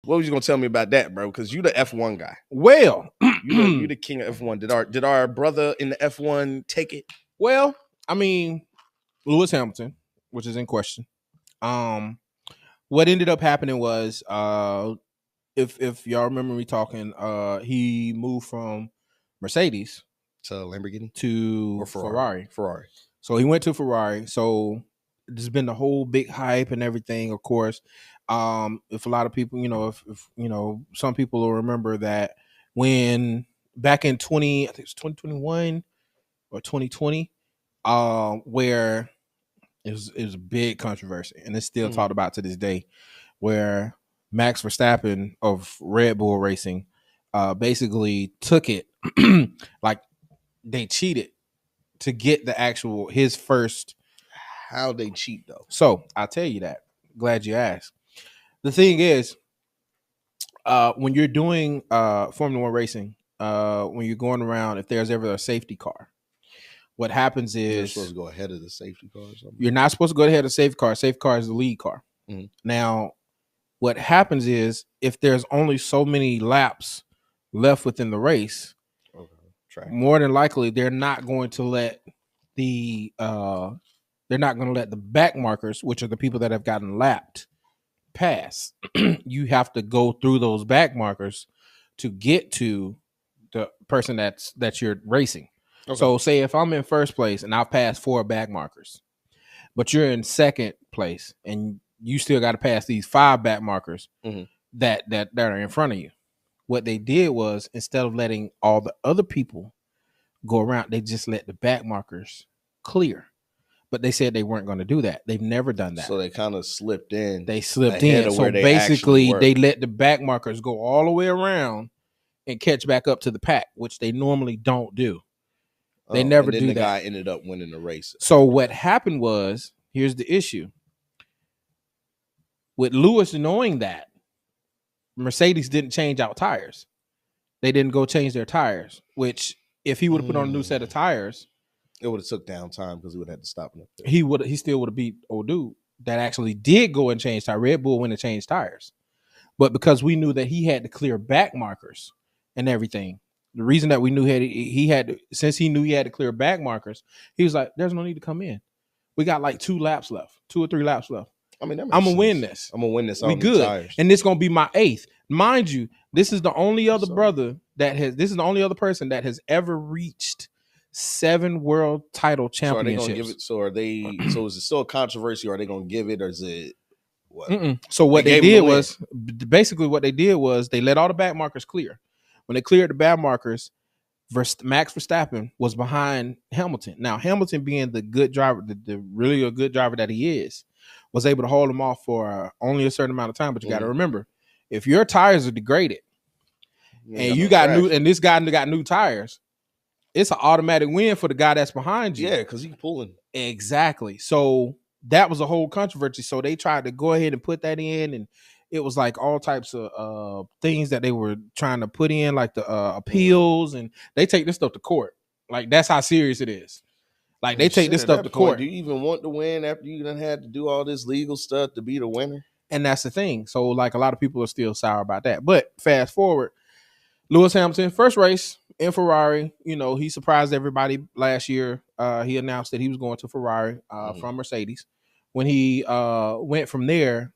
What was you gonna tell me about that, bro? Because you the F1 guy. Well, You the king of F1. Did our brother in the F1 take it? well, I mean, Lewis Hamilton, which is in question. What ended up happening was, if y'all remember me talking, he moved from Mercedes to Lamborghini to or Ferrari. Ferrari. So he went to Ferrari. So there's been the whole big hype and everything, of course. If a lot of people, if some people will remember that when back in I think it's 2021 or 2020, where it was a big controversy, and it's still talked about to this day, where Max Verstappen of Red Bull Racing basically took it like they cheated to get his first. How they cheat though? So I'll tell you that. Glad you asked. The thing is, when you're doing Formula One racing, when you're going around, if there's ever a safety car, what happens is you're supposed to go ahead of the safety car or something. You're not supposed to go ahead of the safe car. Safe car is the lead car. Mm-hmm. Now, what happens is if there's only so many laps left within the race, more than likely they're not going to let the back markers, which are the people that have gotten lapped, pass. You have to go through those back markers to get to the person that you're racing. Okay. So say if I'm in first place and I've passed 4 back markers, but you're in second place and you still got to pass these 5 back markers that are in front of you. What they did was, instead of letting all the other people go around, they just let the back markers clear. But they said they weren't going to do that. They've never done that. So they kind of slipped in. They slipped in. So basically, they let the back markers go all the way around and catch back up to the pack, which they normally don't do. They never do that. The guy ended up winning the race. So what happened was, here's the issue. With Lewis knowing that, Mercedes didn't change out tires. They didn't go change their tires, which if he would have put on a new set of tires, it would have took down time because he would have had to stop him. He still would have beat old dude that actually did go and change tires. Red Bull went and changed tires. But because we knew that he had to clear back markers and everything, the reason that we knew since he knew he had to clear back markers, he was like, there's no need to come in. We got like 2 or 3 laps left. I mean, I'm gonna win this. I'm gonna win this. We good, tires. And this gonna be my 8th. Mind you, this is the only other this is the only other person that has ever reached 7 world title championships. So is it still a controversy? Or are they gonna give it, or is it what? So what they did was basically they let all the back markers clear. When they cleared the back markers, Max Verstappen was behind Hamilton. Now, Hamilton, being the good driver, the really a good driver that he is, was able to hold him off for only a certain amount of time. But you got to remember, if your tires are degraded and you got new, and this guy got new tires, it's an automatic win for the guy that's behind you. Yeah, because he's pulling. Exactly. So that was a whole controversy. So they tried to go ahead and put that in, and it was like all types of things that they were trying to put in, like the appeals, and they take this stuff to court. Like, that's how serious it is. Like, they take this stuff to court. Do you even want to win after you done had to do all this legal stuff to be the winner? And that's the thing. So, like, a lot of people are still sour about that. But fast forward, Lewis Hamilton, first race in Ferrari, he surprised everybody last year. He announced that he was going to Ferrari from Mercedes. When he went from there,